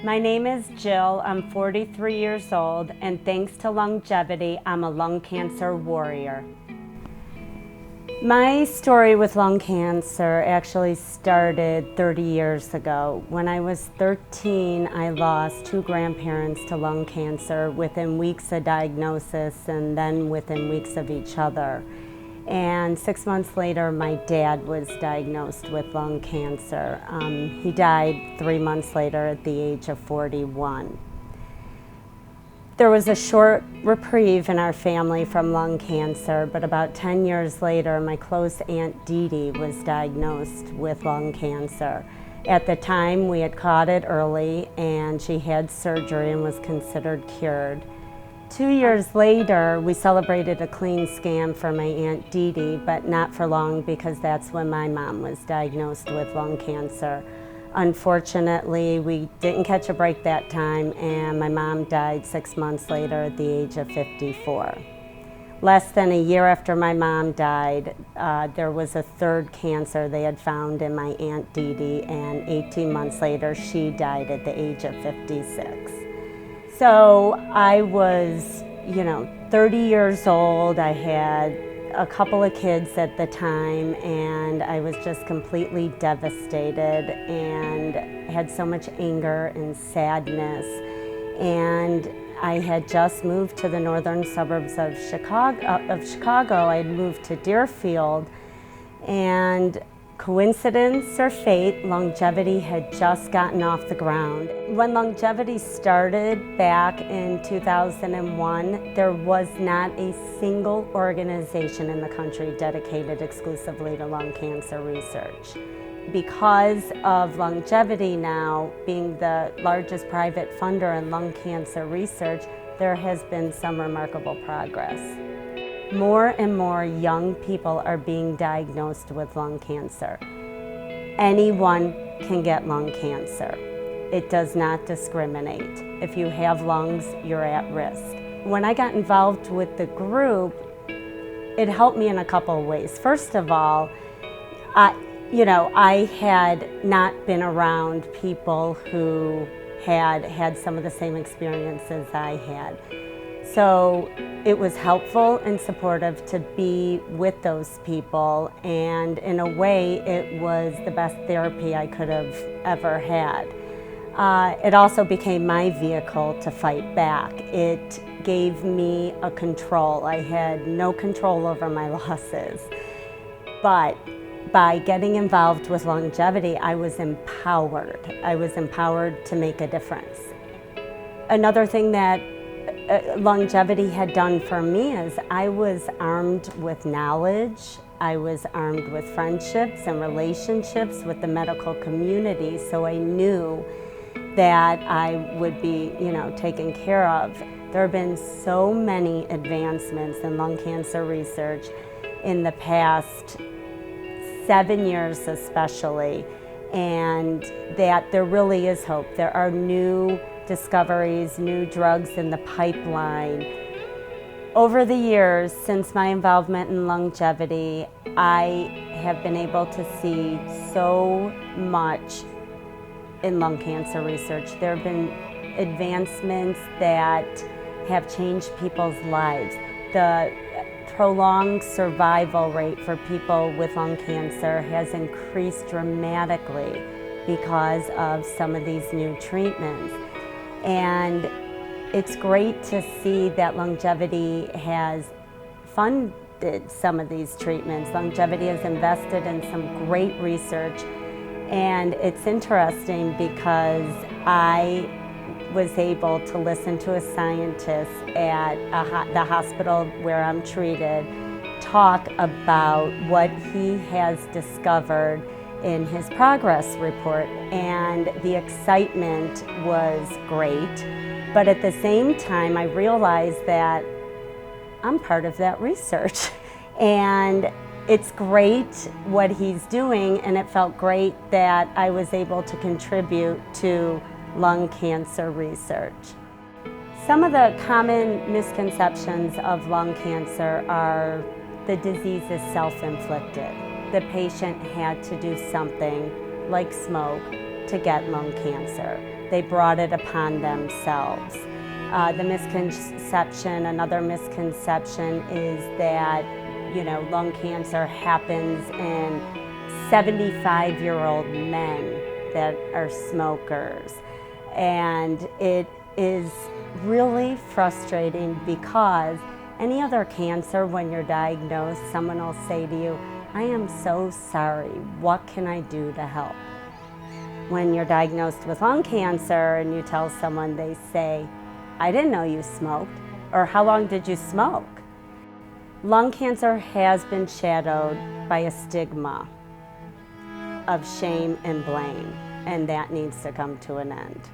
My name is Jill. I'm 43 years old, and thanks to LUNGevity, I'm a lung cancer warrior. My story with lung cancer actually started 30 years ago. When I was 13, I lost two grandparents to lung cancer within weeks of diagnosis and then within weeks of each other. And 6 months later, my dad was diagnosed with lung cancer. He died 3 months later at the age of 41. There was a short reprieve in our family from lung cancer, but about 10 years later, my close Aunt Dee Dee was diagnosed with lung cancer. At the time, we had caught it early, and she had surgery and was considered cured. 2 years later, we celebrated a clean scan for my Aunt Dee Dee, but not for long because that's when my mom was diagnosed with lung cancer. Unfortunately, we didn't catch a break that time, and my mom died 6 months later at the age of 54. Less than a year after my mom died, there was a third cancer they had found in my Aunt Dee Dee, and 18 months later, she died at the age of 56. So I was, 30 years old. I had a couple of kids at the time, and I was just completely devastated and had so much anger and sadness. And I had just moved to the northern suburbs of Chicago. I had moved to Deerfield, and coincidence or fate, LUNGevity had just gotten off the ground. When LUNGevity started back in 2001, there was not a single organization in the country dedicated exclusively to lung cancer research. Because of LUNGevity now being the largest private funder in lung cancer research, there has been some remarkable progress. More and more young people are being diagnosed with lung cancer. Anyone can get lung cancer. It does not discriminate. If you have lungs, you're at risk. When I got involved with the group, it helped me in a couple of ways. First of all, I had not been around people who had some of the same experiences I had. So it was helpful and supportive to be with those people, and in a way it was the best therapy I could have ever had. It also became my vehicle to fight back. It gave me a control. I had no control over my losses, but by getting involved with LUNGevity, I was empowered. I was empowered to make a difference. Another thing that LUNGevity had done for me is I was armed with knowledge. I was armed with friendships and relationships with the medical community, so I knew that I would be, taken care of. There have been so many advancements in lung cancer research in the past 7 years especially, and that there really is hope. There are new discoveries, new drugs in the pipeline. Over the years, since my involvement in LUNGevity, I have been able to see so much in lung cancer research. There have been advancements that have changed people's lives. The prolonged survival rate for people with lung cancer has increased dramatically because of some of these new treatments. And it's great to see that LUNGevity has funded some of these treatments. LUNGevity has invested in some great research, and it's interesting because I was able to listen to a scientist at the hospital where I'm treated talk about what he has discovered in his progress report, and the excitement was great. But at the same time, I realized that I'm part of that research. And it's great what he's doing, and it felt great that I was able to contribute to lung cancer research. Some of the common misconceptions of lung cancer are the disease is self-inflicted. The patient had to do something like smoke to get lung cancer. They brought it upon themselves. Another misconception is that, lung cancer happens in 75-year-old men that are smokers. And it is really frustrating because any other cancer, when you're diagnosed, someone will say to you, "I am so sorry, what can I do to help?" When you're diagnosed with lung cancer and you tell someone, they say, "I didn't know you smoked," or "How long did you smoke?" Lung cancer has been shadowed by a stigma of shame and blame, and that needs to come to an end.